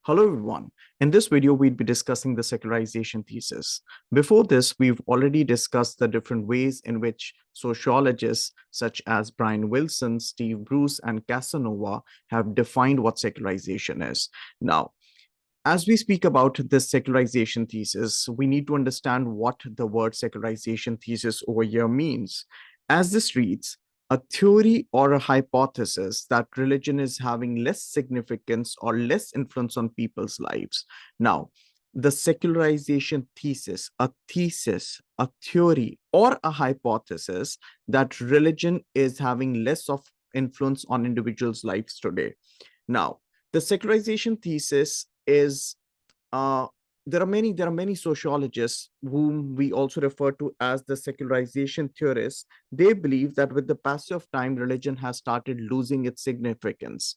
Hello, everyone. In this video, we'd be discussing the secularization thesis. Before this, we've already discussed the different ways in which sociologists such as Brian Wilson, Steve Bruce, and Casanova have defined what secularization is. Now, as we speak about this secularization thesis, we need to understand what the word secularization thesis over here means. As this reads, a theory or a hypothesis that religion is having less significance or less influence on people's lives. Now, the secularization thesis, a theory, or a hypothesis that religion is having less of influence on individuals' lives today. Now, the secularization thesis is uh, there are many sociologists whom we also refer to as the secularization theorists. They believe that with the passage of time, religion has started losing its significance.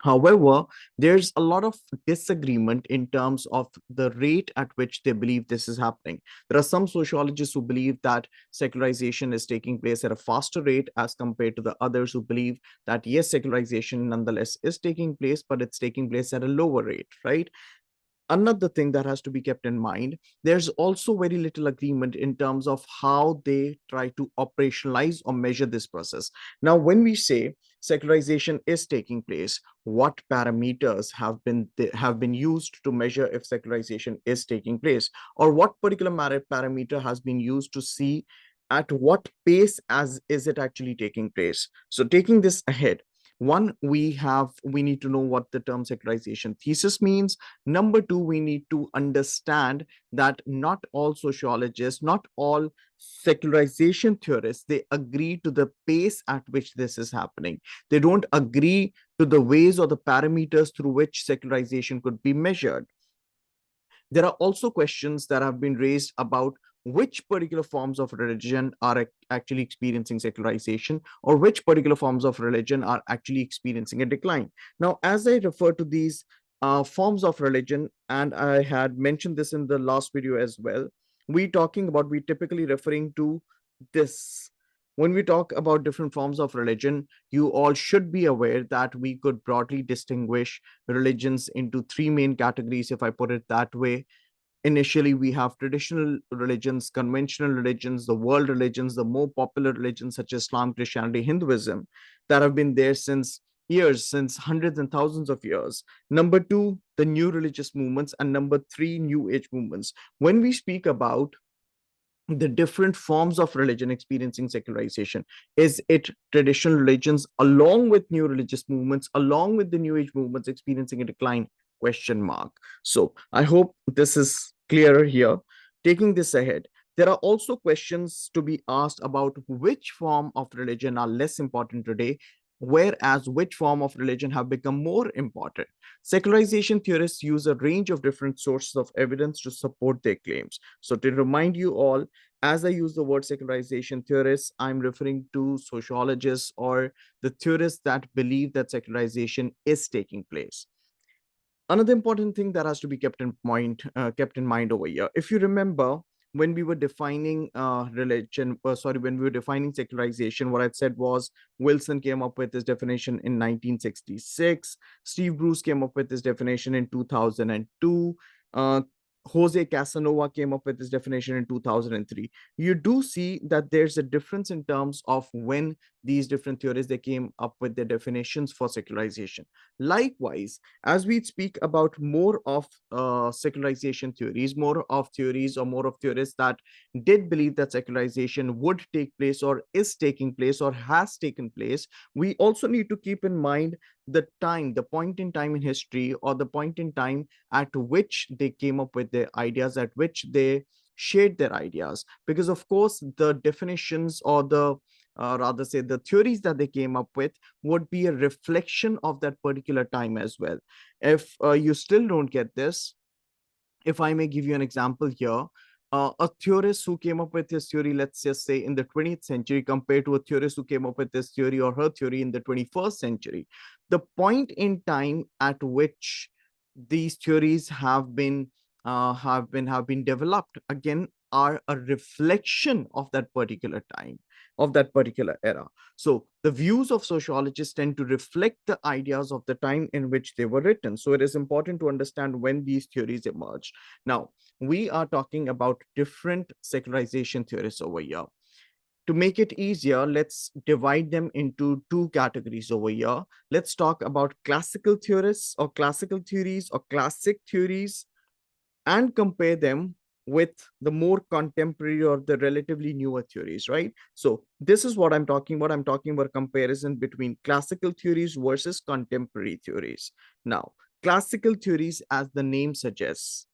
However, there's a lot of disagreement in terms of the rate at which they believe this is happening. There are some sociologists who believe that secularization is taking place at a faster rate as compared to the others who believe that, yes, secularization nonetheless is taking place, but it's taking place at a lower rate, right? Another thing that has to be kept in mind, there's also very little agreement in terms of how they try to operationalize or measure this process. Now, when we say secularization is taking place, what parameters have been used to measure if secularization is taking place, or what particular parameter has been used to see at what pace as is it actually taking place? So taking this ahead, one, we need to know what the term secularization thesis means. Number two, we need to understand that not all sociologists, not all secularization theorists, they agree to the pace at which this is happening. They don't agree to the ways or the parameters through which secularization could be measured. There are also questions that have been raised about which particular forms of religion are actually experiencing secularization, or which particular forms of religion are actually experiencing a decline. Now, as I refer to these forms of religion, and I had mentioned this in the last video as well, we typically referring to this. When we talk about different forms of religion, you all should be aware that we could broadly distinguish religions into three main categories, if I put it that way. Initially, we have traditional religions, conventional religions, the world religions, the more popular religions such as Islam, Christianity, Hinduism, that have been there since years, since hundreds and thousands of years. Number two, the new religious movements, and number three, new age movements. When we speak about the different forms of religion experiencing secularization, is it traditional religions along with new religious movements, along with the new age movements experiencing a decline? Question mark. So I hope this is clearer here. Taking this ahead, there are also questions to be asked about which form of religion are less important today, whereas which form of religion have become more important. Secularization theorists use a range of different sources of evidence to support their claims. So to remind you all, as I use the word secularization theorists, I'm referring to sociologists or the theorists that believe that secularization is taking place. Another important thing that has to be kept in mind over here. If you remember, when we were defining when we were defining secularization, what I said was Wilson came up with this definition in 1966. Steve Bruce came up with this definition in 2002. Uh, Jose Casanova came up with this definition in 2003. You do see that there's a difference in terms of when these different theories they came up with their definitions for secularization. Likewise, as we speak about more of secularization theories, more of theories or more of theorists that did believe that secularization would take place or is taking place or has taken place, we also need to keep in mind the point in time in history, or the point in time at which they came up with their ideas, at which they shared their ideas. Because, of course, the definitions or the rather say the theories that they came up with would be a reflection of that particular time as well. If you still don't get this, if I may give you an example here, a theorist who came up with this theory, let's just say in the 20th century, compared to a theorist who came up with this theory or her theory in the 21st century, the point in time at which these theories have been developed again are a reflection of that particular time. of that particular era. So the views of sociologists tend to reflect the ideas of the time in which they were written. So it is important to understand when these theories emerged. Now, we are talking about different secularization theories over here. To make it easier, let's divide them into two categories over here. Let's talk about classical theorists or classical theories or classic theories and compare them with the more contemporary or the relatively newer theories, right? So this is what I'm talking about. I'm talking about comparison between classical theories versus contemporary theories. Now, classical theories, as the name suggests,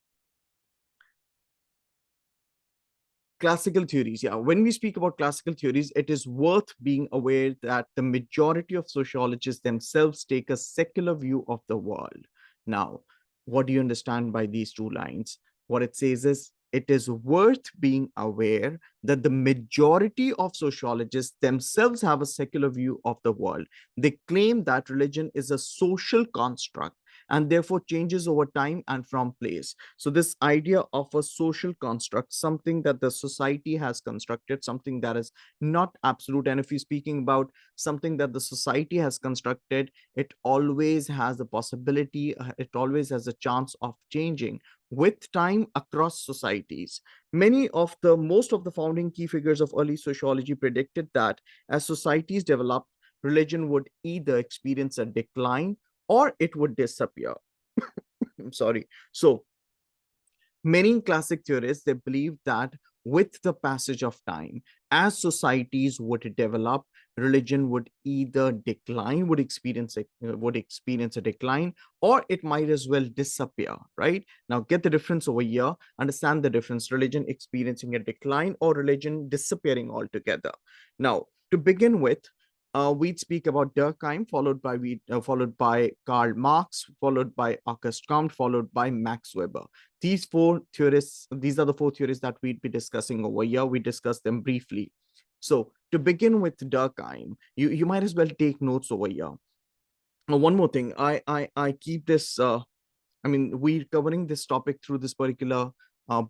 classical theories, yeah, when we speak about classical theories, it is worth being aware that the majority of sociologists themselves take a secular view of the world. Now, what do you understand by these two lines? What it says is, it is worth being aware that the majority of sociologists themselves have a secular view of the world. They claim that religion is a social construct and therefore changes over time and from place. So, this idea of a social construct, something that the society has constructed, something that is not absolute. And if you're speaking about something that the society has constructed, it always has the possibility, it always has a chance of changing with time across societies. Most of the founding key figures of early sociology predicted that as societies developed, religion would either experience a decline or it would disappear. I'm sorry. So many classic theorists, they believe that with the passage of time, as societies would develop, religion would either decline, would experience a decline, or it might as well disappear. Right now, get the difference over here. Understand the difference: religion experiencing a decline or religion disappearing altogether. Now, to begin with, we'd speak about Durkheim, followed by Karl Marx, followed by Auguste Comte, followed by Max Weber. These are the four theories that we'd be discussing over here. We discussed them briefly. So to begin with Durkheim, you might as well take notes over here. One more thing, I keep this I mean, we're covering this topic through this particular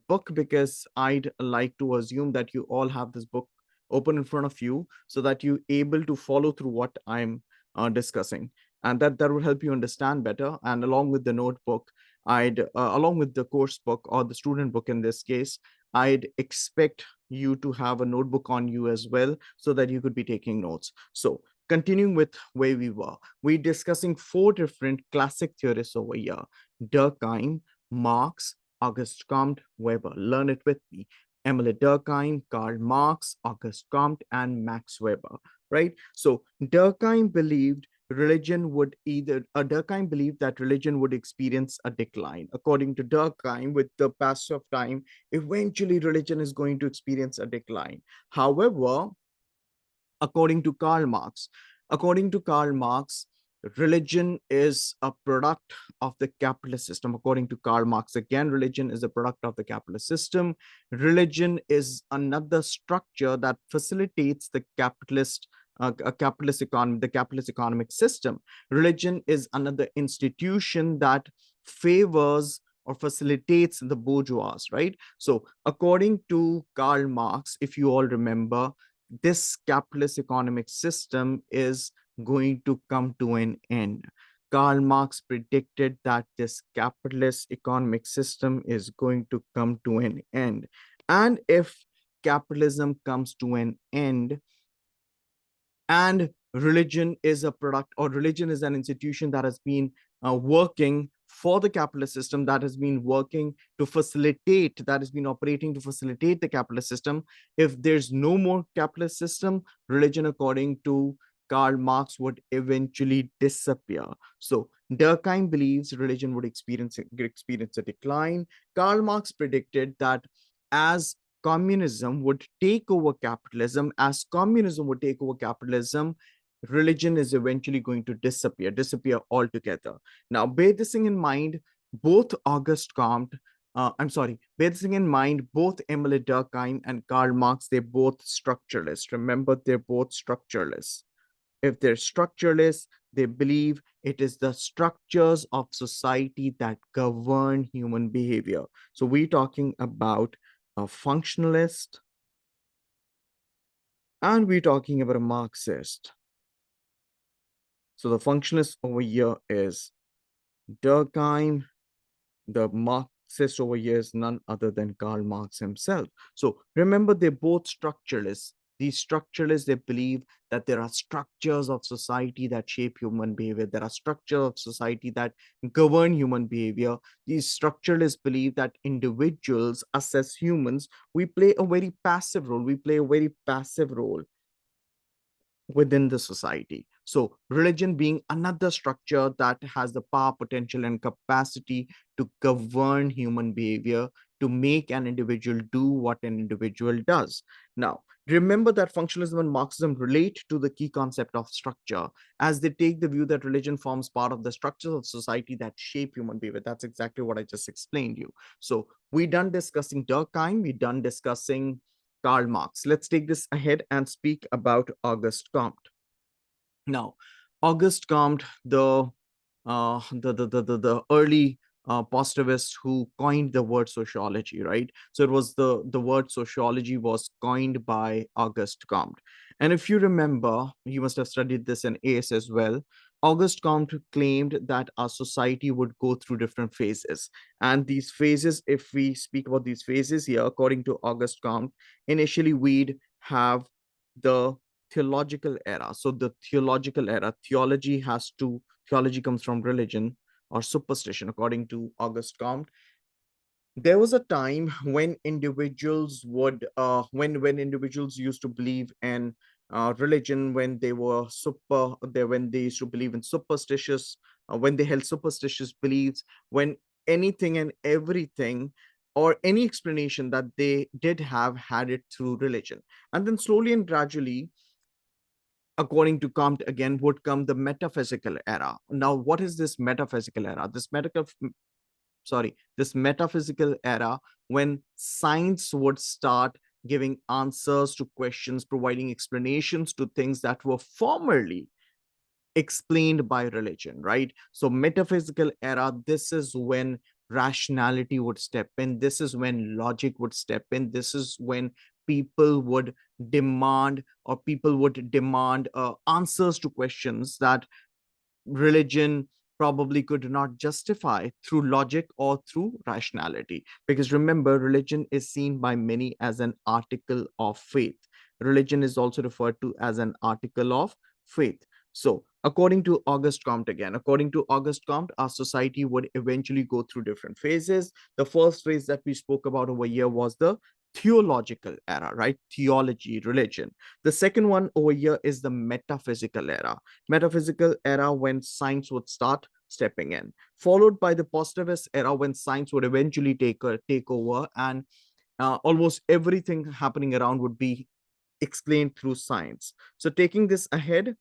book because I'd like to assume that you all have this book open in front of you so that you're able to follow through what I'm discussing. And that will help you understand better. And along with the notebook, along with the course book or the student book in this case, I'd expect you to have a notebook on you as well so that you could be taking notes. So continuing with where we were, we're discussing four different classic theorists over here: Durkheim, Marx, Auguste Comte, Weber. Learn it with me. Emile Durkheim, Karl Marx, Auguste Comte, and Max Weber. Right? So Durkheim believed that religion would experience a decline. According to Durkheim, with the passage of time, eventually religion is going to experience a decline. However, according to Karl Marx. According to Karl Marx, religion is a product of the capitalist system. According to Karl Marx, again, religion is a product of the capitalist system. Religion is another structure that facilitates the capitalist economy, the capitalist economic system. Religion is another institution that favors or facilitates the bourgeois, right? So, according to Karl Marx, if you all remember, this capitalist economic system is going to come to an end. Karl Marx predicted that this capitalist economic system is going to come to an end. And if capitalism comes to an end, and religion is a product, or religion is an institution that has been working for the capitalist system, that has been working to facilitate, that has been operating to facilitate the capitalist system. If there's no more capitalist system, religion, according to Karl Marx, would eventually disappear. So Durkheim believes religion would experience a decline. Karl Marx predicted that as communism would take over capitalism, religion is eventually going to disappear altogether. Now, bear this thing in mind, both Auguste Comte, bear this thing in mind, both Emile Durkheim and Karl Marx, they're both structuralists. Remember, they're both structuralists. If they're structuralists, they believe it is the structures of society that govern human behavior. So we're talking about a functionalist and we're talking about a Marxist. So the functionalist over here is Durkheim. The Marxist over here is none other than Karl Marx himself. So remember, they're both structuralists. These structuralists, they believe that there are structures of society that shape human behavior. There are structures of society that govern human behavior. These structuralists believe that individuals, us as humans, we play a very passive role. We play a very passive role within the society. So, religion being another structure that has the power, potential, and capacity to govern human behavior, to make an individual do what an individual does. Now, remember that functionalism and Marxism relate to the key concept of structure, as they take the view that religion forms part of the structures of society that shape human behavior. That's exactly what I just explained you. So, we done discussing Durkheim, we done discussing Karl Marx. Let's take this ahead and speak about Auguste Comte. Now, Auguste Comte, the early positivist who coined the word sociology, right? So it was the word sociology was coined by Auguste Comte. And if you remember, you must have studied this in AS as well. Auguste Comte claimed that our society would go through different phases. And these phases, if we speak about these phases here, according to Auguste Comte, initially we'd have the theological era. So the theological era, theology comes from religion or superstition, according to Auguste Comte. There was a time when individuals would when individuals used to believe in religion, when they were when they used to believe in superstitious, when they held superstitious beliefs, when anything and everything or any explanation that they did have had it through religion. And then slowly and gradually, according to Comte again, would come the metaphysical era. Now, what is this metaphysical era? This metaphysical era, when science would start giving answers to questions, providing explanations to things that were formerly explained by religion, right? So metaphysical era, this is when rationality would step in. This is when logic would step in. This is when people would demand answers to questions that religion probably could not justify through logic or through rationality. Because remember, religion is seen by many as an article of faith. Religion is also referred to as an article of faith. So, according to Auguste Comte, our society would eventually go through different phases. The first phase that we spoke about over here was the theological era, right? Theology, religion. The second one over here is the metaphysical era. Metaphysical era, when science would start stepping in, followed by the positivist era, when science would eventually take over, and almost everything happening around would be explained through science. So taking this ahead,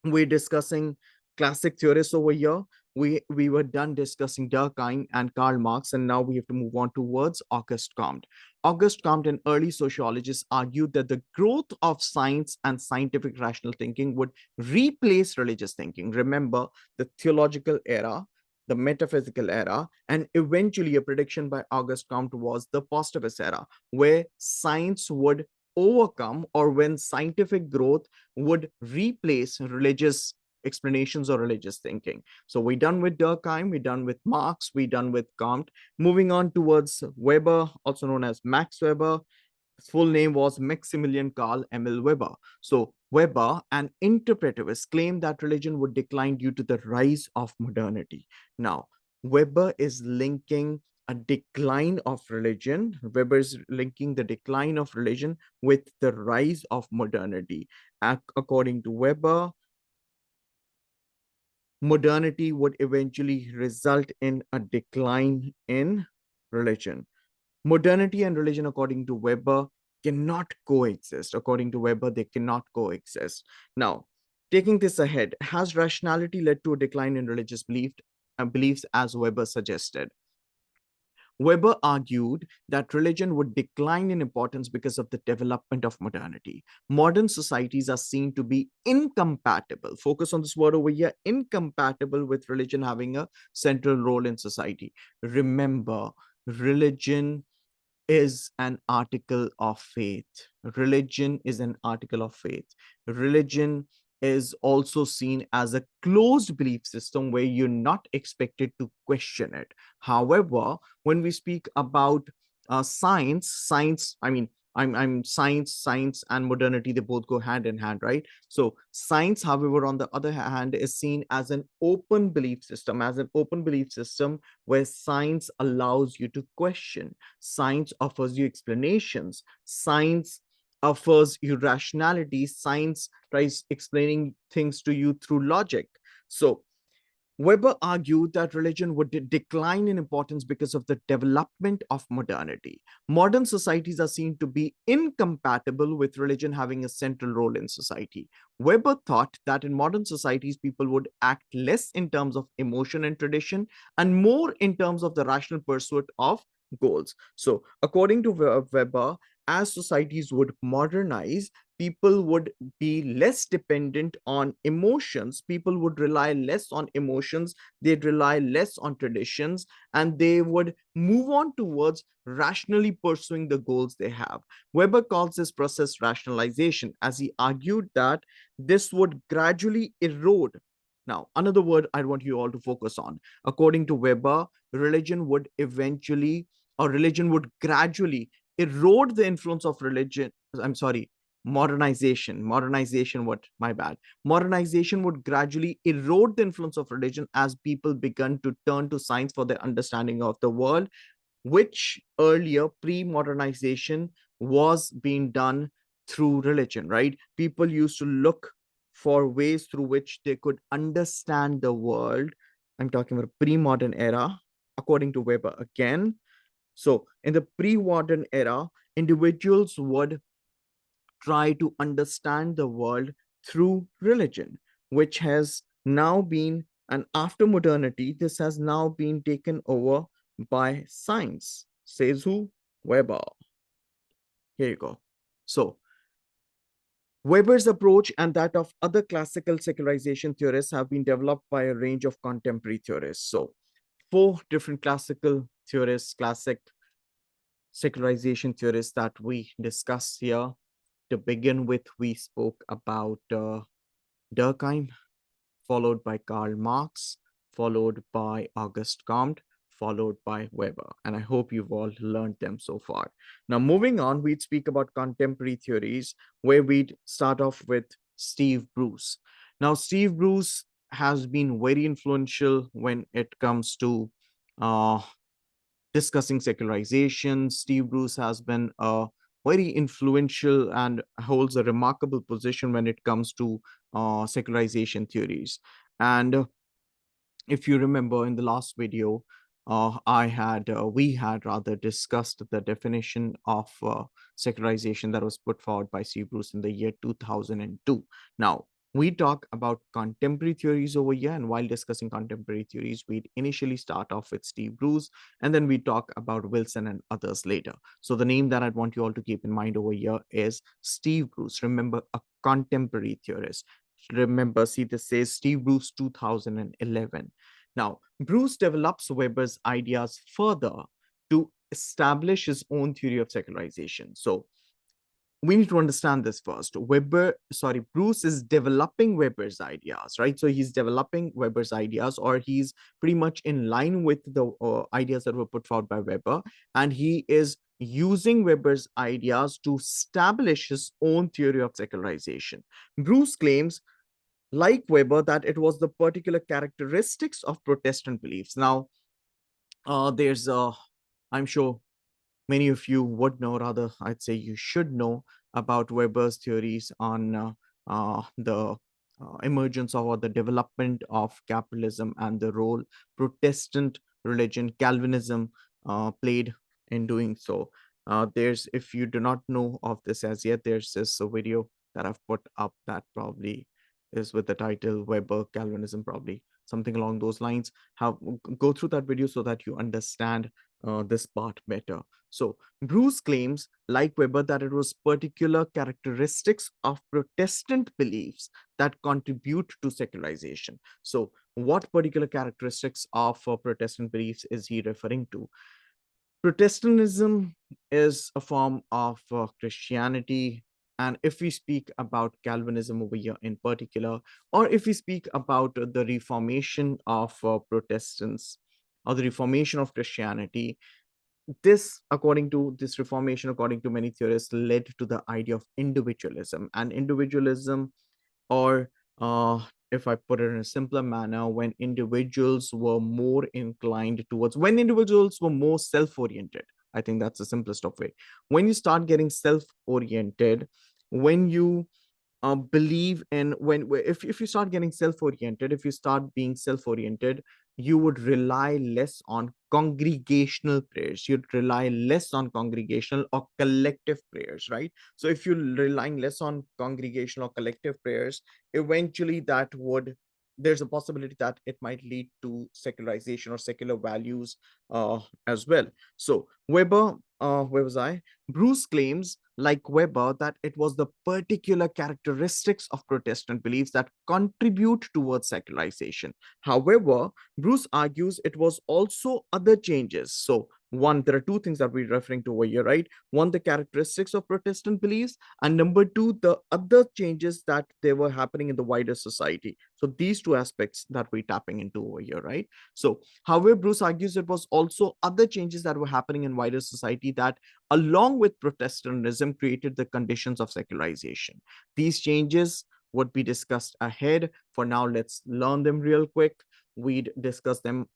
we're discussing classic theorists over here. We were done discussing Durkheim and Karl Marx, and now we have to move on towards Auguste Comte. Auguste Comte and early sociologists argued that the growth of science and scientific rational thinking would replace religious thinking. Remember, the theological era, the metaphysical era, and eventually a prediction by Auguste Comte was the positivist era, where science would overcome, or when scientific growth would replace religious explanations or religious thinking. So we're done with Durkheim, we're done with Marx, we're done with Comte. Moving on towards Weber, also known as Max Weber. His full name was Maximilian Karl Emil Weber. So Weber, an interpretivist, claimed that religion would decline due to the rise of modernity. Now, Weber is linking a decline of religion. Weber is linking the decline of religion with the rise of modernity. According to Weber, modernity would eventually result in a decline in religion. Modernity and religion, according to Weber, cannot coexist. According to Weber, they cannot coexist. Now, taking this ahead, has rationality led to a decline in religious beliefs, as Weber suggested? Weber argued that religion would decline in importance because of the development of modernity. Modern societies are seen to be incompatible. Focus on this word over here, incompatible with religion having a central role in society. Remember, religion is an article of faith. religion is an article of faith. Religion is also seen as a closed belief system where you're not expected to question it. However, when we speak about science, I mean, I'm science and modernity, they both go hand in hand, right? So science, however, on the other hand, is seen as an open belief system, where science allows you to question. Science offers you explanations. Science offers you rationality. Science tries explaining things to you through logic. So Weber argued that religion would decline in importance because of the development of modernity. Modern societies are seen to be incompatible with religion having a central role in society. Weber thought that in modern societies, people would act less in terms of emotion and tradition and more in terms of the rational pursuit of goals. So, according to Weber, as societies would modernize, people would be less dependent on emotions. People would rely less on emotions. They'd rely less on traditions, and they would move on towards rationally pursuing the goals they have. Weber calls this process rationalization, as he argued that this would gradually erode. Now, another word I want you all to focus on. According to Weber, religion would gradually erode the influence of religion. I'm sorry, modernization would gradually erode the influence of religion as people began to turn to science for their understanding of the world, which earlier pre-modernization was being done through religion, right? People used to look for ways through which they could understand the world. I'm talking about a pre-modern era, according to Weber again. So in the pre-modern era, individuals would try to understand the world through religion, which has now been, and after modernity, this has now been taken over by science. Says who? Weber. Here you go. So, Weber's approach and that of other classical secularization theorists have been developed by a range of contemporary theorists. So, four different classical theorists, classic secularization theorists that we discuss here. To begin with, we spoke about Durkheim, followed by Karl Marx, followed by Auguste Comte, followed by Weber. And I hope you've all learned them so far. Now, moving on, we'd speak about contemporary theories, where we'd start off with Steve Bruce. Now, Steve Bruce has been very influential when it comes to uh, discussing secularization. Steve Bruce has been very influential and holds a remarkable position when it comes to secularization theories. And if you remember in the last video, we had rather discussed the definition of secularization that was put forward by Steve Bruce in the year 2002. Now, we talk about contemporary theories over here, and while discussing contemporary theories, we'd initially start off with Steve Bruce, and then we talk about Wilson and others later. So the name that I'd want you all to keep in mind over here is Steve Bruce. Remember, a contemporary theorist. Remember, see, this says Steve Bruce 2011. Now, Bruce develops Weber's ideas further to establish his own theory of secularization. So we need to understand this first. Bruce is developing Weber's ideas, right? So he's developing Weber's ideas, or he's pretty much in line with the ideas that were put forward by Weber, and he is using Weber's ideas to establish his own theory of secularization. Bruce claims, like Weber, that it was the particular characteristics of Protestant beliefs. Now, I'm sure many of you would know, rather, I'd say you should know about Weber's theories on the emergence of, or the development of capitalism, and the role Protestant religion, Calvinism, played in doing so. If you do not know of this as yet, there's this video that I've put up that probably is with the title Weber, Calvinism, probably something along those lines. Go through that video so that you understand this part better. So Bruce claims, like Weber, that it was particular characteristics of Protestant beliefs that contribute to secularization. So what particular characteristics of Protestant beliefs is he referring to? Protestantism is a form of Christianity. And if we speak about Calvinism over here in particular, or if we speak about the Reformation of Protestants or the Reformation of Christianity, this, according to this Reformation, according to many theorists, led to the idea of individualism. And individualism, or if I put it in a simpler manner, when individuals were more inclined towards, when individuals were more self-oriented, I think that's the simplest of way. When you start getting self-oriented, when you believe in, if you start getting self-oriented, if you start being self-oriented, you would rely less on congregational prayers, you'd rely less on congregational or collective prayers, right? So if you're relying less on congregational or collective prayers, eventually that would, there's a possibility that it might lead to secularization or secular values as well. So Weber, where was I? Bruce claims, like Weber, that it was the particular characteristics of Protestant beliefs that contribute towards secularization. However, Bruce argues it was also other changes. So, one, there are two things that we're referring to over here, right? One, the characteristics of Protestant beliefs, and number two, the other changes that they were happening in the wider society. So, these two aspects that we're tapping into over here, right? So, however, Bruce argues it was also other changes that were happening in wider society that, along with Protestantism, created the conditions of secularization. These changes would be discussed ahead. For now, let's learn them real quick. We'd discuss them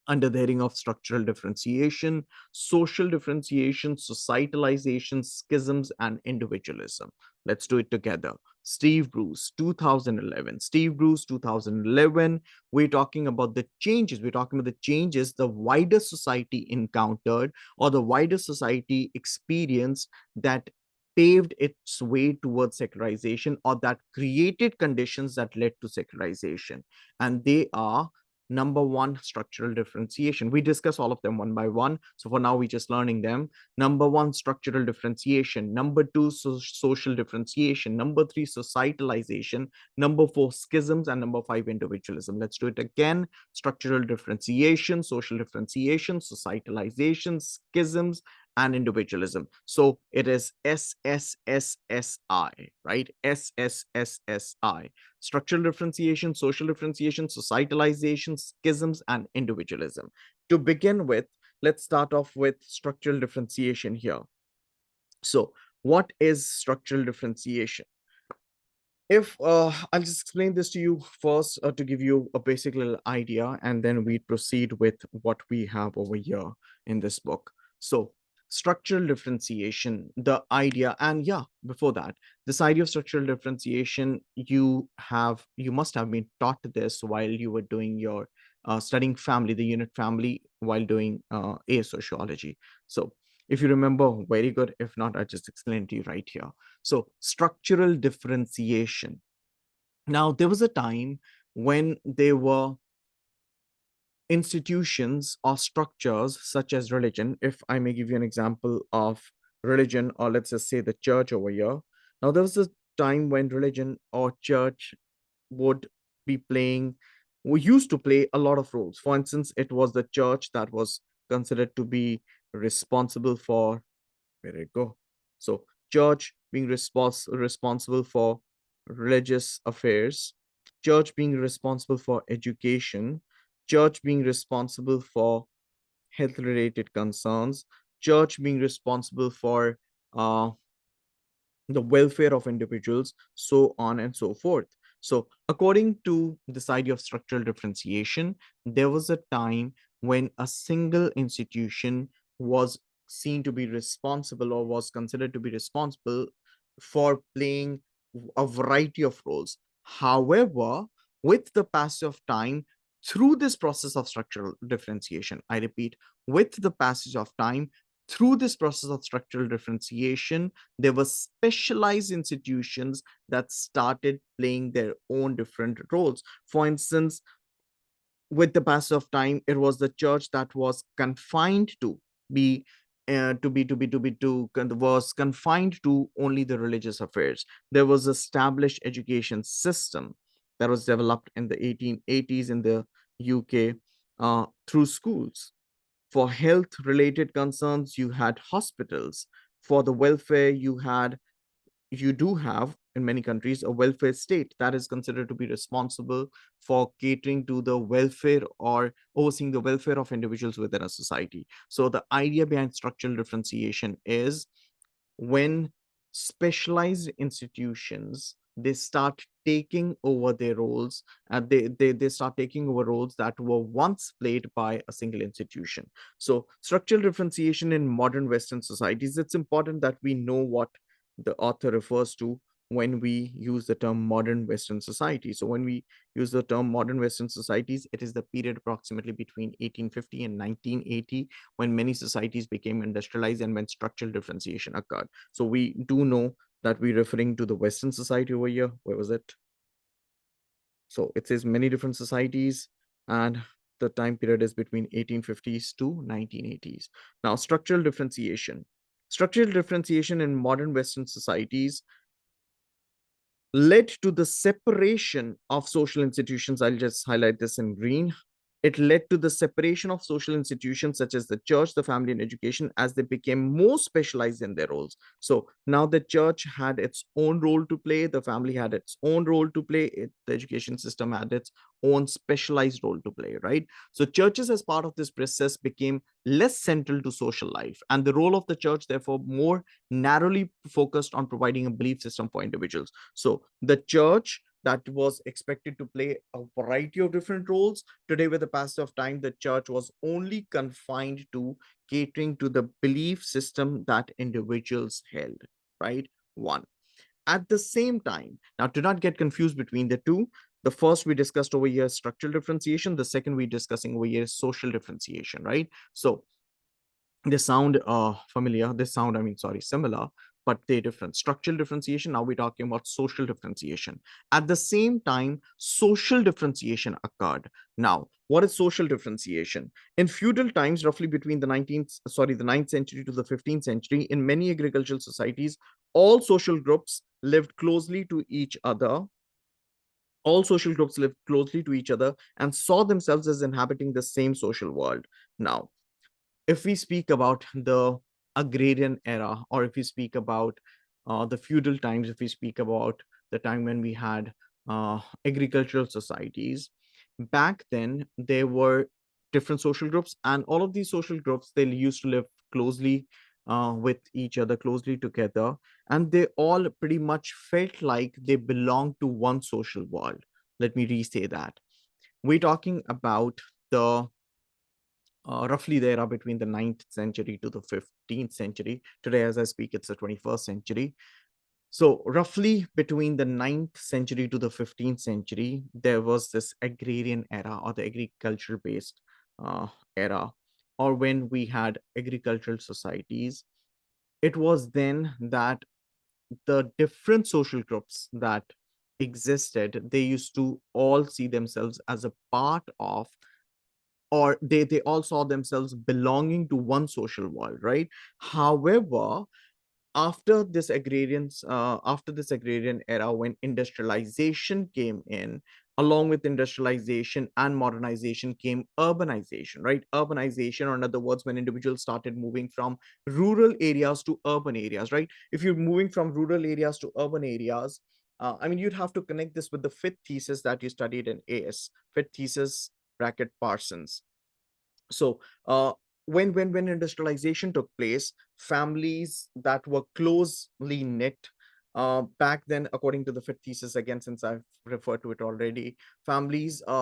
under the heading of structural differentiation, social differentiation, societalization, schisms, and individualism. Let's do it together. Steve Bruce, 2011. Steve Bruce, 2011. We're talking about the changes. We're talking about the changes the wider society encountered or the wider society experienced that paved its way towards secularization or that created conditions that led to secularization. And they are: number one, structural differentiation. We discuss all of them one by one. So for now, we're just learning them. Number one, structural differentiation. Number two, social differentiation. Number three, societalization. Number four, schisms. And number five, individualism. Let's do it again. Structural differentiation, social differentiation, societalization, schisms, and individualism. So it is SSSSI, right? SSSSI: structural differentiation, social differentiation, societalization, schisms, and individualism. To begin with, let's start off with structural differentiation here. So, what is structural differentiation? If I'll just explain this to you first to give you a basic little idea, and then we proceed with what we have over here in this book. So, structural differentiation, the idea, and yeah, before that, this idea of structural differentiation, you must have been taught this while you were doing your studying family, the unit family, while doing a sociology. So, if you remember, very good. If not, I just explain to you right here. So, structural differentiation. Now, there was a time when there were institutions or structures such as religion. If I may give you an example of religion, or let's just say the church over here. Now, there was a time when religion or church would be playing, we used to play a lot of roles. For instance, it was the church that was considered to be responsible for, where it go? So church being responsible for religious affairs, church being responsible for education, church being responsible for health related concerns, church being responsible for uh, the welfare of individuals, so on and so forth. So, according to this idea of structural differentiation, there was a time when a single institution was seen to be responsible or was considered to be responsible for playing a variety of roles. However, with the passage of time, through this process of structural differentiation, I repeat, with the passage of time, through this process of structural differentiation, there were specialized institutions that started playing their own different roles. For instance, with the passage of time, it was the church that was confined to be was confined to only the religious affairs. There was established education system that was developed in the 1880s in the UK through schools. For health related concerns, you had hospitals. For the welfare, you do have in many countries a welfare state that is considered to be responsible for catering to the welfare or overseeing the welfare of individuals within a society. So the idea behind structural differentiation is when specialized institutions they start taking over their roles, and they start taking over roles that were once played by a single institution. So structural differentiation in modern Western societies, it's important that we know what the author refers to when we use the term modern Western society. So when we use the term modern Western societies, it is the period approximately between 1850 and 1980 when many societies became industrialized and when structural differentiation occurred. So we do know that we're referring to the Western society over here. Where was it? So it says many different societies, and the time period is between 1850s to 1980s. Now, structural differentiation. Structural differentiation in modern Western societies led to the separation of social institutions. I'll just highlight this in green. It led to the separation of social institutions such as the church, the family, and education as they became more specialized in their roles. So now the church had its own role to play, the family had its own role to play, the education system had its own specialized role to play, right? So churches, as part of this process, became less central to social life, and the role of the church, therefore, more narrowly focused on providing a belief system for individuals. So the church that was expected to play a variety of different roles. Today, with the passage of time, the church was only confined to catering to the belief system that individuals held, right? One. At the same time, now do not get confused between the two. The first we discussed over here is structural differentiation. The second we're discussing over here is social differentiation, right? So they sound familiar. They sound, I mean, sorry, similar, but they're different. Structural differentiation, now we're talking about social differentiation. At the same time, social differentiation occurred. Now, what is social differentiation? In feudal times, roughly between the 9th century to the 15th century, in many agricultural societies, all social groups lived closely to each other. All social groups lived closely to each other and saw themselves as inhabiting the same social world. Now, if we speak about the agrarian era, or if we speak about the feudal times, if we speak about the time when we had agricultural societies, back then there were different social groups, and all of these social groups they used to live closely with each other, closely together, and they all pretty much felt like they belonged to one social world. Let me re-say that. We're talking about the roughly the era between the 9th century to the 15th century. Today, as I speak, it's the 21st century. So, roughly between the 9th century to the 15th century, there was this agrarian era or the agriculture based era, or when we had agricultural societies. It was then that the different social groups that existed, they used to all see themselves as a part of, or they all saw themselves belonging to one social world, right? However, after this agrarian era, when industrialization came in, along with industrialization and modernization came urbanization, right? Urbanization, or in other words, when individuals started moving from rural areas to urban areas, right? If you're moving from rural areas to urban areas, I mean, you'd have to connect this with the fifth thesis that you studied in AS, fifth thesis bracket Parsons. So when industrialization took place, families that were closely knit, back then, according to the fifth thesis, again, since I've referred to it already, families, there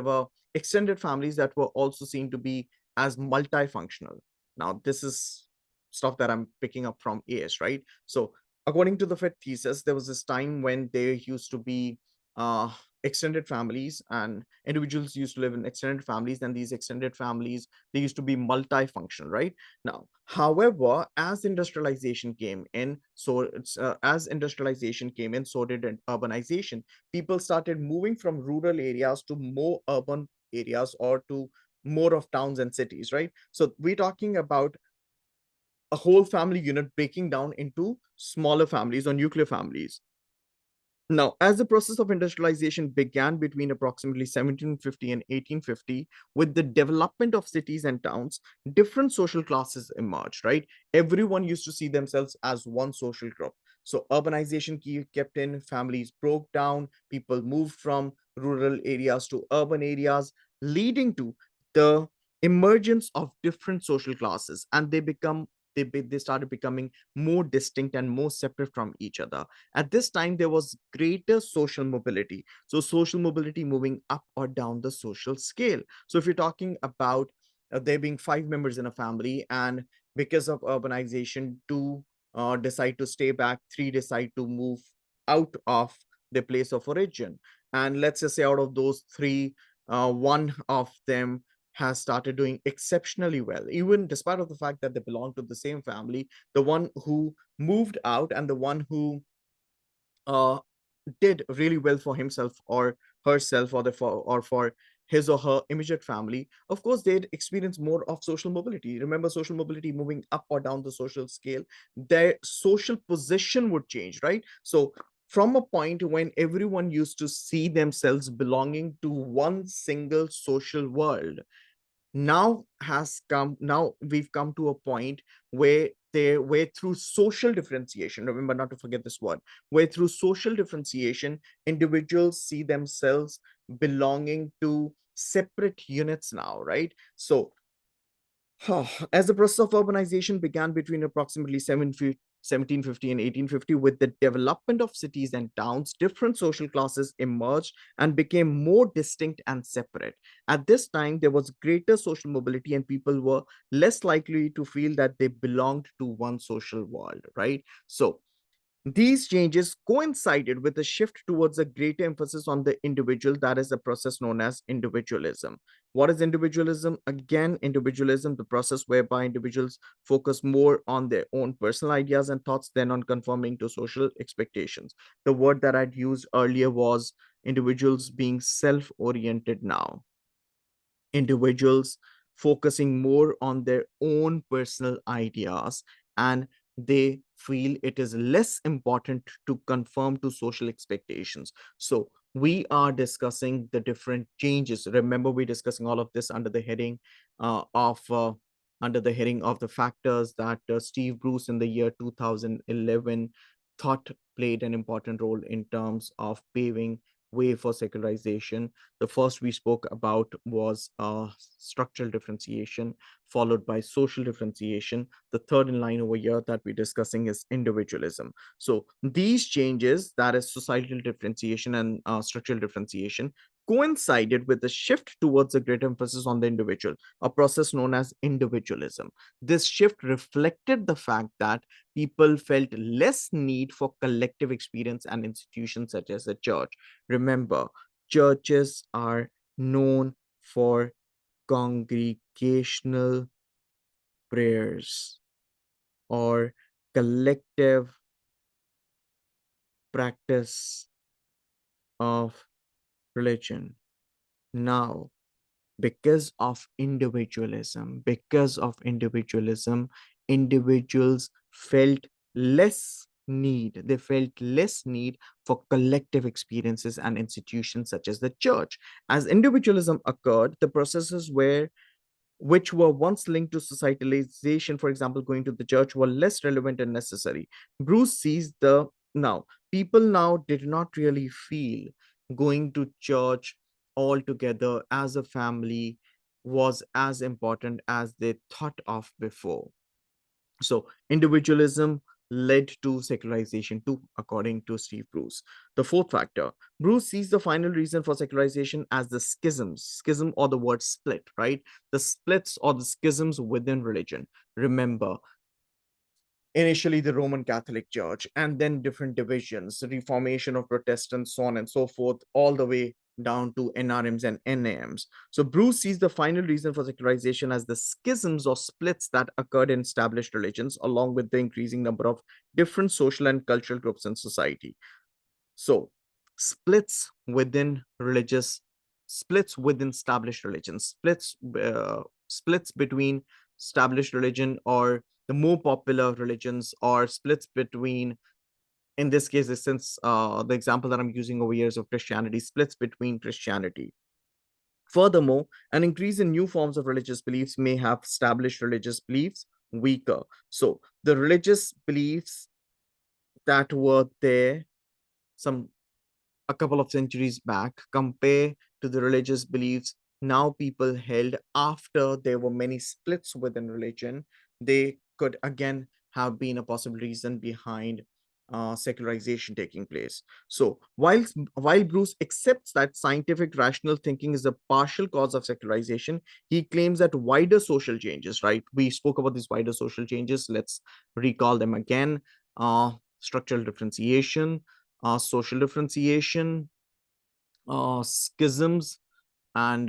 were extended families that were also seen to be as multifunctional. Now, this is stuff that I'm picking up from AS, right? So according to the fifth thesis, there was this time when there used to be uh, extended families, and individuals used to live in extended families, and these extended families, they used to be multifunctional, right? Now, however, as industrialization came in, so did urbanization. People started moving from rural areas to more urban areas, or to more of towns and cities, right? So we're talking about a whole family unit breaking down into smaller families or nuclear families. Now, as the process of industrialization began between approximately 1750 and 1850, with the development of cities and towns, different social classes emerged, right? Everyone used to see themselves as one social group. So, urbanization kept in, families broke down, people moved from rural areas to urban areas, leading to the emergence of different social classes, and they started becoming more distinct and more separate from each other. At this time, there was greater social mobility. So, social mobility moving up or down the social scale. So, if you're talking about there being five members in a family, and because of urbanization, two decide to stay back, three decide to move out of their place of origin. And let's just say out of those three, one of them has started doing exceptionally well, even despite of the fact that they belong to the same family. The one who moved out and the one who uh, did really well for himself or herself, or for his or her immediate family, of course they'd experience more of social mobility. Remember, social mobility moving up or down the social scale, their social position would change, right? So from a point when everyone used to see themselves belonging to one single social world, now we've come to a point where through social differentiation, remember not to forget this word, where through social differentiation, individuals see themselves belonging to separate units now, right? So as the process of urbanization began between approximately 1750 and 1850, with the development of cities and towns, different social classes emerged and became more distinct and separate. At this time, there was greater social mobility, and people were less likely to feel that they belonged to one social world, right? So, these changes coincided with a shift towards a greater emphasis on the individual, that is a process known as individualism. What is individualism? Again, individualism, the process whereby individuals focus more on their own personal ideas and thoughts than on conforming to social expectations. The word that I'd used earlier was individuals being self oriented now, individuals focusing more on their own personal ideas, and they feel it is less important to conform to social expectations. So we are discussing the different changes. Remember, we're discussing all of this under the heading of the factors that Steve Bruce in the year 2011 thought played an important role in terms of paving way for secularization. The first we spoke about was structural differentiation, followed by social differentiation. The third in line over here that we're discussing is individualism. So these changes, that is societal differentiation and structural differentiation, coincided with the shift towards a greater emphasis on the individual, a process known as individualism. This shift reflected the fact that people felt less need for collective experience and institutions such as the church. Remember, churches are known for congregational prayers or collective practice of religion. Now, because of individualism, individuals felt they felt less need for collective experiences and institutions such as the church. As individualism occurred, the processes which were once linked to societalization, for example, going to the church, were less relevant and necessary. Bruce sees the now, people now did not really feel going to church all together as a family was as important as they thought of before. So individualism led to secularization too, according to Steve Bruce. The fourth factor, Bruce sees the final reason for secularization as the schism or the word split, right? The splits or the schisms within religion. Remember, initially the Roman Catholic Church, and then different divisions, the reformation of Protestants, so on and so forth, all the way down to NRMs and NAMs. So Bruce sees the final reason for secularization as the schisms or splits that occurred in established religions, along with the increasing number of different social and cultural groups in society. So splits within religious, splits within established religions, splits between established religion or the more popular religions, or splits between In this case, since the example that I'm using over here is of Christianity, splits between Christianity. Furthermore, an increase in new forms of religious beliefs may have established religious beliefs weaker. So the religious beliefs that were there some a couple of centuries back compare to the religious beliefs now people held after there were many splits within religion, they could again have been a possible reason behind secularization taking place. So while Bruce accepts that scientific rational thinking is a partial cause of secularization, he claims that wider social changes, right? We spoke about these wider social changes. Let's recall them again. Structural differentiation, social differentiation, schisms, and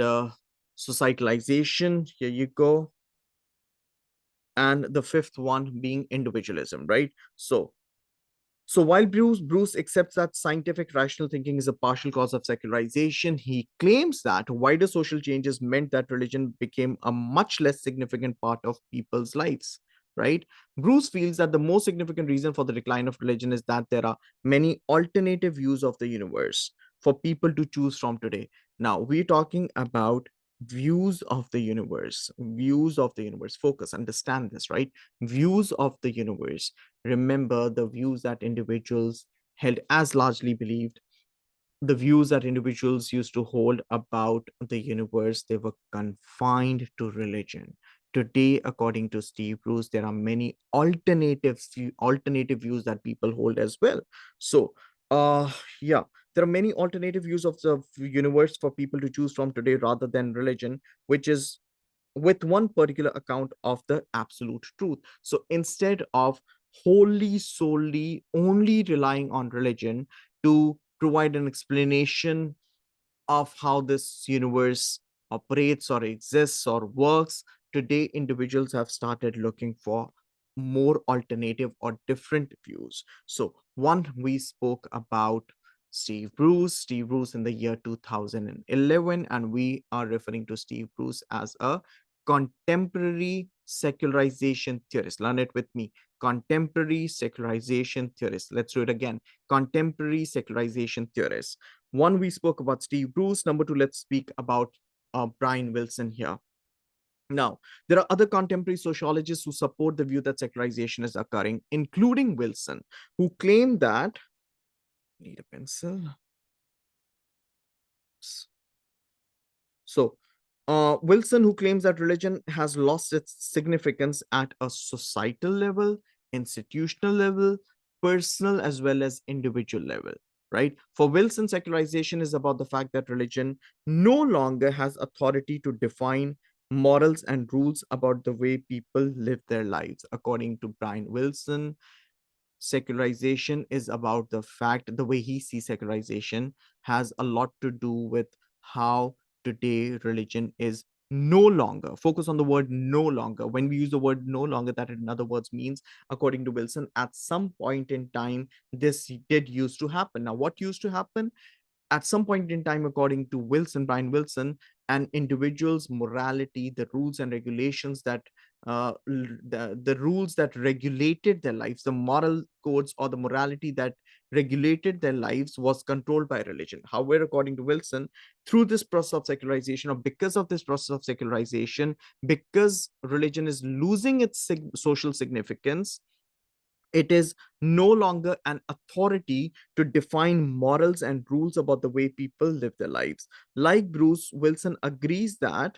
societalization. Here you go. And the fifth one being individualism, right? So while Bruce accepts that scientific rational thinking is a partial cause of secularization, he claims that wider social changes meant that religion became a much less significant part of people's lives. Right? Bruce feels that the most significant reason for the decline of religion is that there are many alternative views of the universe for people to choose from today. Now, we're talking about views of the universe. Focus, understand this, right? Views of the universe. Remember the views that individuals held as largely believed, the views that individuals used to hold about the universe, they were confined to religion. Today, according to Steve Bruce, there are many alternative views that people hold as well. So, yeah, there are many alternative views of the universe for people to choose from today rather than religion, which is with one particular account of the absolute truth. So instead of wholly, solely, only relying on religion to provide an explanation of how this universe operates or exists or works, today individuals have started looking for more alternative or different views. So, one, we spoke about Steve Bruce in the year 2011, and we are referring to Steve Bruce as a contemporary secularization theorist. Learn it with me. Contemporary secularization theorist. Let's do it again. Contemporary secularization theorist. One, we spoke about Steve Bruce. Number two, let's speak about Brian Wilson here. Now, there are other contemporary sociologists who support the view that secularization is occurring, including Wilson, who claim that, need a pencil. So, Wilson, who claims that religion has lost its significance at a societal level, institutional level, personal as well as individual level, right? For Wilson, secularization is about the fact that religion no longer has authority to define morals and rules about the way people live their lives. According to Brian Wilson, secularization is about the fact, the way he sees secularization has a lot to do with how today religion is no longer, focus on the word no longer. When we use the word no longer, that in other words means, according to Wilson, at some point in time this did used to happen. Now, what used to happen? At some point in time, according to Brian Wilson, an individual's morality, the rules and regulations that the rules that regulated their lives, the moral codes or the morality that regulated their lives was controlled by religion. However, according to Wilson, through this process of secularization, or because of this process of secularization, because religion is losing its social significance, it is no longer an authority to define morals and rules about the way people live their lives. Like Bruce, Wilson agrees that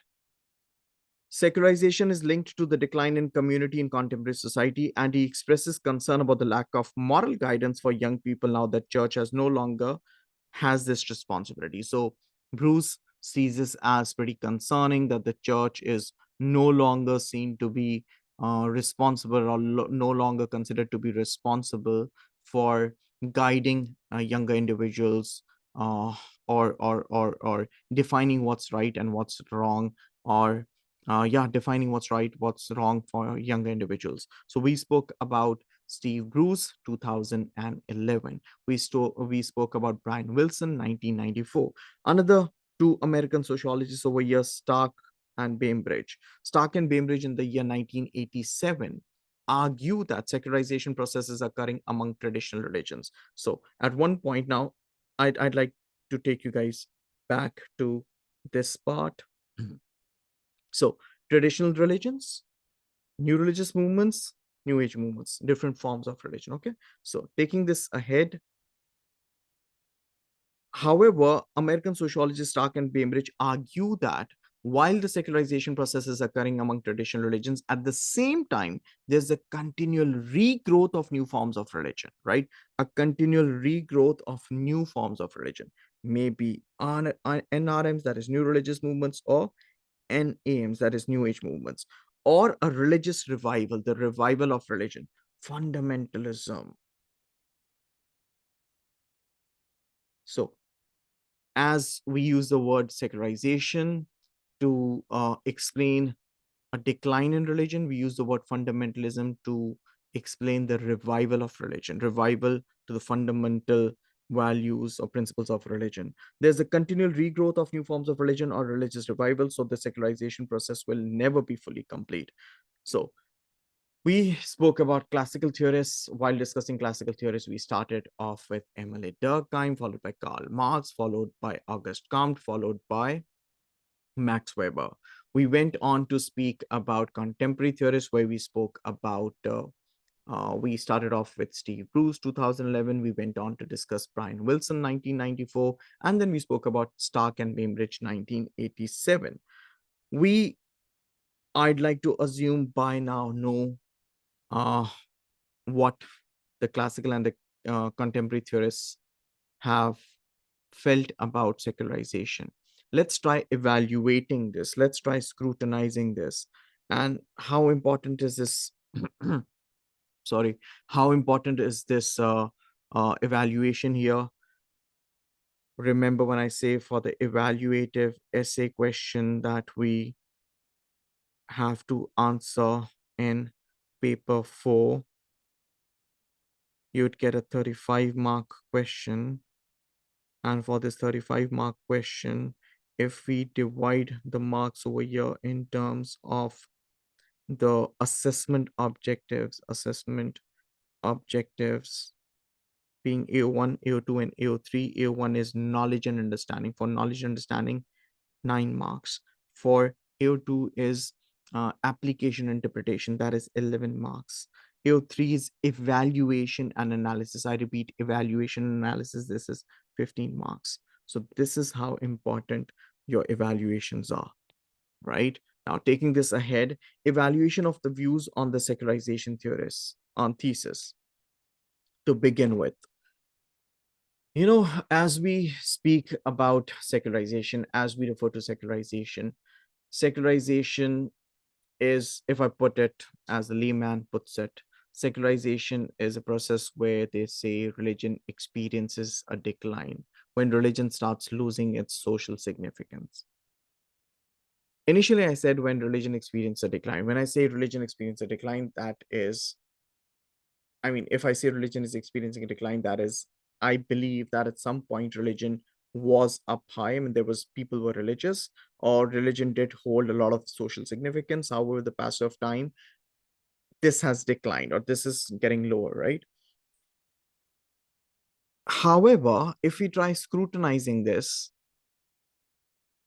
secularization is linked to the decline in community in contemporary society, and he expresses concern about the lack of moral guidance for young people now that church has no longer has this responsibility. So Bruce sees this as pretty concerning that the church is no longer seen to be responsible or no longer considered to be responsible for guiding younger individuals uh, or defining what's right and what's wrong, or defining what's right, what's wrong for younger individuals. So we spoke about Steve Bruce, 2011. We spoke about Brian Wilson, 1994. Another two American sociologists over here, Stark and Bainbridge. Stark and Bainbridge in the year 1987. argue that secularization process is occurring among traditional religions. So at one point now, I'd like to take you guys back to this part. So traditional religions, new religious movements, new age movements, different forms of religion. Okay. So taking this ahead, however, American sociologist Stark and Bainbridge argue that while the secularization process is occurring among traditional religions, at the same time, there's a continual regrowth of new forms of religion, right? A continual regrowth of new forms of religion, maybe NRMs, that is new religious movements, or NAMs, that is new age movements, or a religious revival, the revival of religion, fundamentalism. So, as we use the word secularization to explain a decline in religion, we use the word fundamentalism to explain the revival of religion, revival to the fundamental values or principles of religion. There's a continual regrowth of new forms of religion or religious revival, so the secularization process will never be fully complete. So, we spoke about classical theorists. While discussing classical theorists, we started off with Emile Durkheim, followed by Karl Marx, followed by Auguste Comte, followed by Max Weber. We went on to speak about contemporary theorists, where we spoke about, we started off with Steve Bruce, 2011. We went on to discuss Brian Wilson, 1994. And then we spoke about Stark and Bainbridge, 1987. I'd like to assume by now know uh, what the classical and the contemporary theorists have felt about secularization. Let's try evaluating this. Let's try scrutinizing this. And how important is this? Sorry, how important is this evaluation here? Remember, when I say for the evaluative essay question that we have to answer in paper 4, you'd get a 35-mark question. And for this 35-mark question, if we divide the marks over here in terms of the assessment objectives being AO1, AO2, and AO3. AO1 is knowledge and understanding. For knowledge and understanding, 9 marks. For AO2 is application interpretation, that is 11 marks. AO3 is evaluation and analysis. I repeat, evaluation and analysis. This is 15 marks. So this is how important your evaluations are, right? Now, taking this ahead, evaluation of the views on the secularization theorists on thesis to begin with. As we speak about secularization, as we refer to secularization, secularization is, if I put it as the layman puts it, secularization is a process where they say religion experiences a decline when religion starts losing its social significance. Initially, I said when religion experiences a decline. When I say religion experiences a decline, if I say religion is experiencing a decline, that is, I believe that at some point religion was up high. I mean, there was people were religious, or religion did hold a lot of social significance. However, with the passage of time, this has declined, or this is getting lower, right? However, if we try scrutinizing this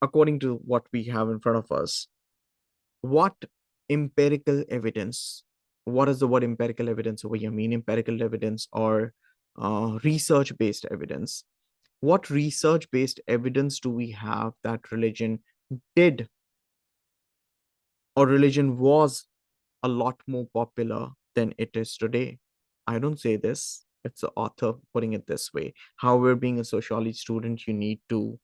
according to what we have in front of us, what empirical evidence, what does the word empirical evidence over here mean? Empirical evidence or research-based evidence. What research-based evidence do we have that religion did, or religion was a lot more popular than it is today? I don't say this, it's the author putting it this way. However, being a sociology student, you need to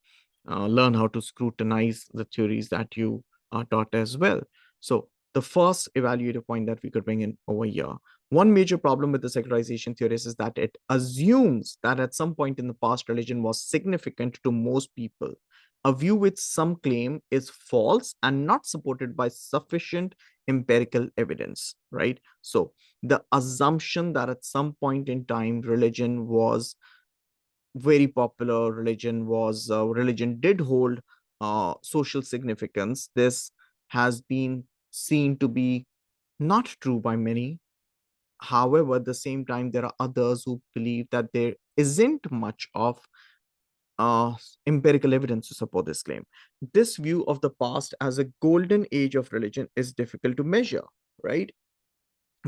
learn how to scrutinize the theories that you are taught as well. So the first evaluative point that we could bring in over here, one major problem with the secularization theories is that it assumes that at some point in the past, religion was significant to most people, a view which some claim is false and not supported by sufficient empirical evidence, right? So the assumption that at some point in time, religion was very popular, religion did hold social significance. This has been seen to be not true by many. However, at the same time, there are others who believe that there isn't much of uh, empirical evidence to support this claim. This view of the past as a golden age of religion is difficult to measure, right?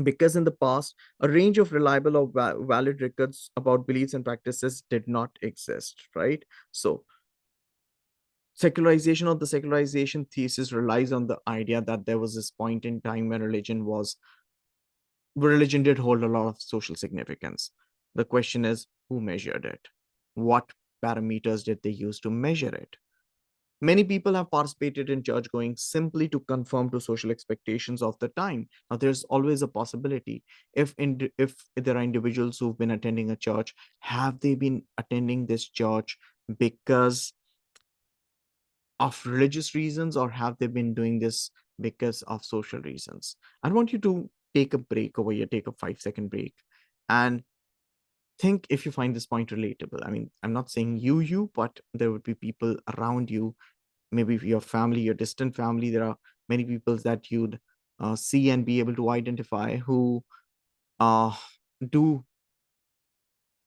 Because in the past, a range of reliable or valid records about beliefs and practices did not exist, right? So, secularization or the secularization thesis relies on the idea that there was this point in time when religion did hold a lot of social significance. The question is, who measured it? What parameters did they use to measure it? Many people have participated in church going simply to conform to social expectations of the time. Now, there's always a possibility. If there are individuals who've been attending a church, have they been attending this church because of religious reasons, or have they been doing this because of social reasons? I want you to take a break over here, take a 5 second break, and think if you find this point relatable. I mean, I'm not saying you, but there would be people around you, maybe your family, your distant family. There are many people that you'd see and be able to identify who uh, do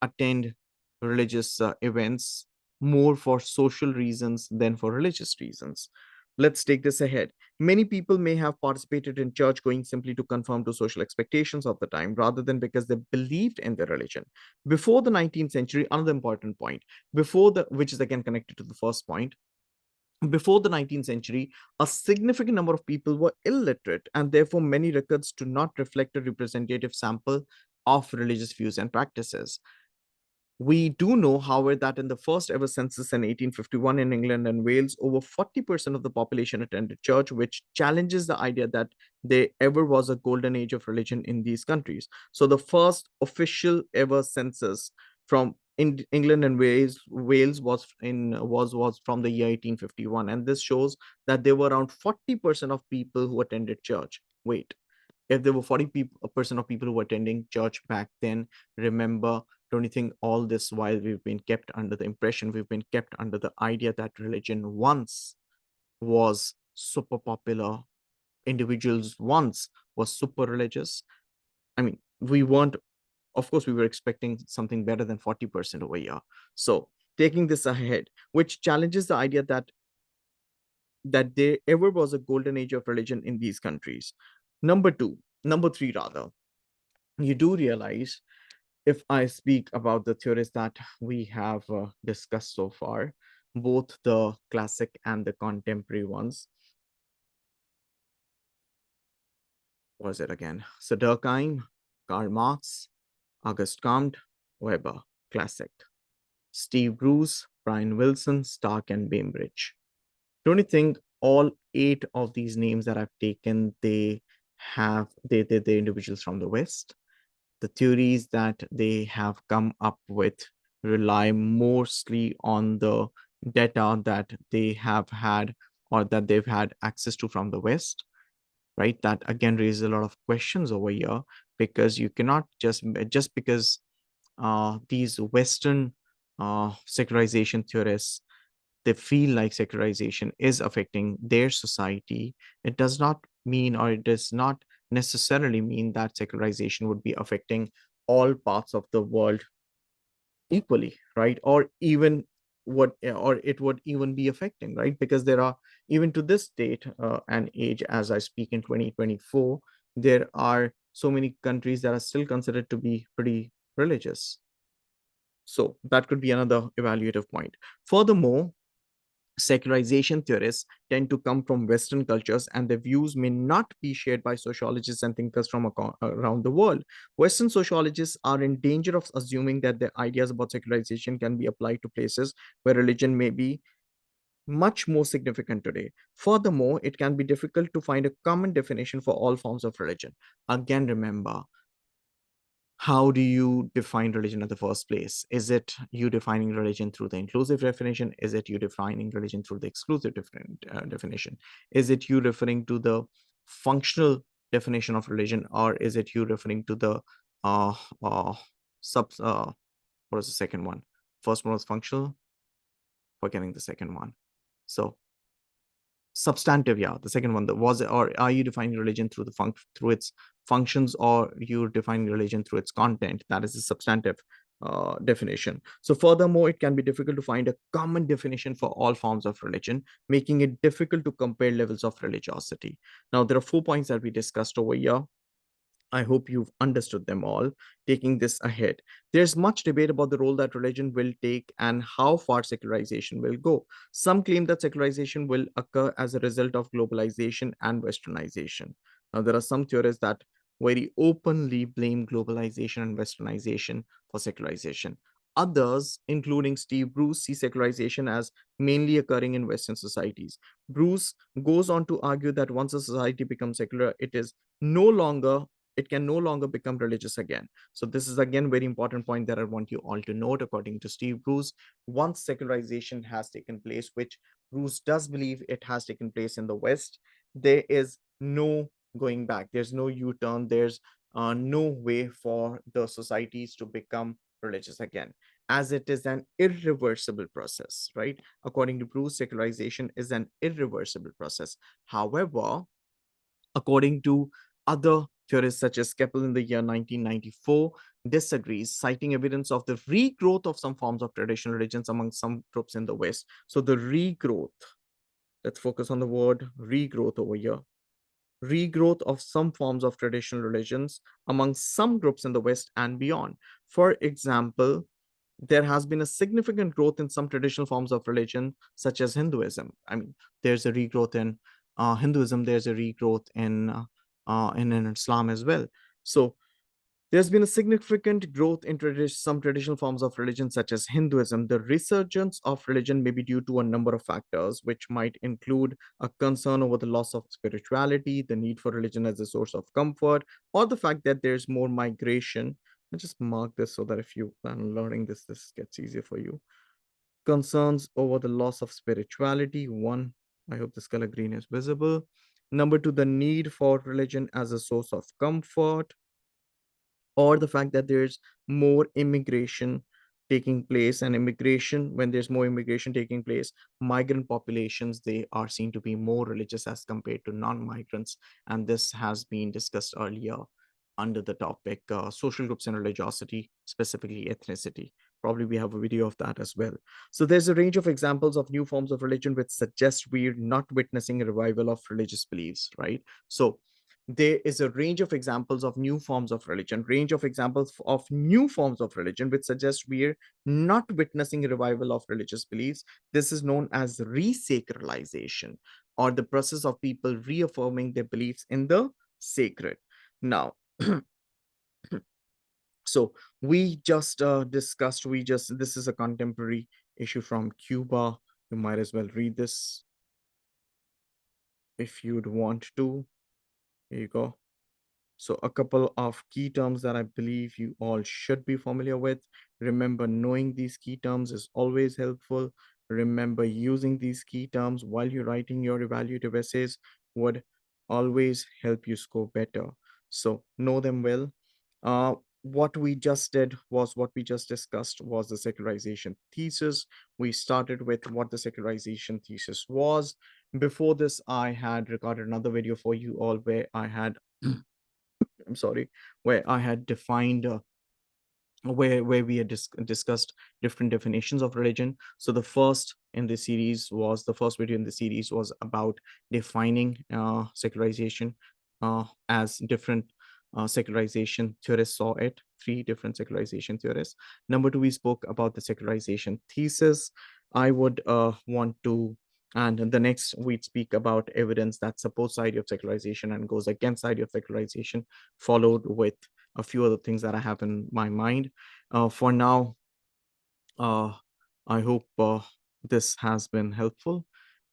attend religious events more for social reasons than for religious reasons. Let's take this ahead. Many people may have participated in church going simply to conform to social expectations of the time rather than because they believed in their religion. Before the 19th century, another important point, which is again connected to the first point, before the 19th century, a significant number of people were illiterate, and therefore many records do not reflect a representative sample of religious views and practices. We do know, however, that in the first ever census in 1851 in England and Wales, over 40% of the population attended church, which challenges the idea that there ever was a golden age of religion in these countries. So, the first official ever census from England and Wales was from the year 1851, and this shows that there were around 40% of people who attended church. Wait, if there were 40% of people who were attending church back then, remember, don't you think all this while we've been kept under the impression, we've been kept under the idea that religion once was super popular, individuals once was super religious? I mean, we weren't, of course, we were expecting something better than 40% over here. So, taking this ahead, which challenges the idea that there ever was a golden age of religion in these countries. Number three, rather, you do realize, if I speak about the theories that we have discussed so far, both the classic and the contemporary ones, what was it again? So Durkheim, Karl Marx, Auguste Comte, Weber, classic. Steve Bruce, Brian Wilson, Stark, and Bainbridge. Don't you think all eight of these names that I've taken, they're individuals from the West? The theories that they have come up with rely mostly on the data that they have had or that they've had access to from the West, right? That again raises a lot of questions over here, because you cannot just because these Western secularization theorists, they feel like secularization is affecting their society, it does not mean, or it does not necessarily mean, that secularization would be affecting all parts of the world equally, right? Or it would even be affecting, right? Because there are, even to this date and age, as I speak in 2024, there are so many countries that are still considered to be pretty religious. So that could be another evaluative point. Furthermore, secularization theorists tend to come from Western cultures, and their views may not be shared by sociologists and thinkers from around the world. Western sociologists are in danger of assuming that their ideas about secularization can be applied to places where religion may be much more significant today. Furthermore, it can be difficult to find a common definition for all forms of religion. Again, remember, how do you define religion in the first place? Is it you defining religion through the inclusive definition? Is it you defining religion through the exclusive definition? Is it you referring to the functional definition of religion, or is it you referring to the uh, uh, sub? What was the second one? First one was functional. Forgetting the second one. So substantive, yeah, the second one, the was it, or are you defining religion through through its functions, or you're defining religion through its content? That is a substantive definition. So furthermore, it can be difficult to find a common definition for all forms of religion, making it difficult to compare levels of religiosity. Now there are 4 points that we discussed over here. I hope you've understood them all. Taking this ahead, there's much debate about the role that religion will take and how far secularization will go. Some claim that secularization will occur as a result of globalization and westernization. Now, there are some theorists that very openly blame globalization and westernization for secularization. Others, including Steve Bruce, see secularization as mainly occurring in Western societies. Bruce goes on to argue that once a society becomes secular, no longer it can no longer become religious again. So this is again very important point that I want you all to note. According to Steve Bruce, once secularization has taken place, which Bruce does believe it has taken place in the West, there is no going back. There's no U-turn. There's no way for the societies to become religious again, as it is an irreversible process, right? According to Bruce, secularization is an irreversible process. However, according to other theorists such as Keppel in the year 1994, disagrees, citing evidence of the regrowth of some forms of traditional religions among some groups in the West. So the regrowth, let's focus on the word regrowth over here. Regrowth of some forms of traditional religions among some groups in the West and beyond. For example, there has been a significant growth in some traditional forms of religion, such as Hinduism. I mean, there's a regrowth in Hinduism, there's a regrowth in Islam as well. So there's been a significant growth in some traditional forms of religion, such as Hinduism. The resurgence of religion may be due to a number of factors, which might include a concern over the loss of spirituality, the need for religion as a source of comfort, or the fact that there's more migration. I just mark this so that if you plan on learning this, this gets easier for you. Concerns over the loss of spirituality. One, I hope this color green is visible. Number two, the need for religion as a source of comfort, or the fact that there's more immigration taking place, and immigration, when there's more immigration taking place, migrant populations, they are seen to be more religious as compared to non-migrants. And this has been discussed earlier under the topic social groups and religiosity, specifically ethnicity. Probably we have a video of that as well. So there's a range of examples of new forms of religion which suggest we're not witnessing a revival of religious beliefs, right? So there is a range of examples of new forms of religion, range of examples of new forms of religion, which suggests we're not witnessing a revival of religious beliefs. This is known as resacralization, or the process of people reaffirming their beliefs in the sacred. Now, so this is a contemporary issue from Cuba. You might as well read this if you'd want to. Here you go. So a couple of key terms that I believe you all should be familiar with. Remember, knowing these key terms is always helpful. Remember, using these key terms while you're writing your evaluative essays would always help you score better. So know them well. What we just discussed was the secularization thesis. We started with what the secularization thesis was. Before this, I had recorded another video for you all where I had I'm sorry, where I had defined where we had discussed different definitions of religion. So the first video in the series was about defining secularization as different secularization theorists saw it, three different secularization theorists. Number two, we spoke about the secularization thesis. I would want to and the next, we'd speak about evidence that supports the idea of secularization and goes against the idea of secularization, followed with a few other things that I have in my mind. For now, uh, I hope this has been helpful,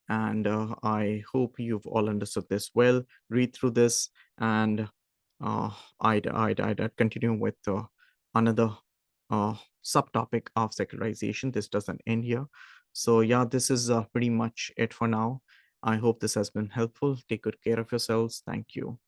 and I hope you've all understood this well. Read through this, and I'd continue with another subtopic of secularization. This doesn't end here. So yeah, this is pretty much it for now. I hope this has been helpful. Take good care of yourselves. Thank you.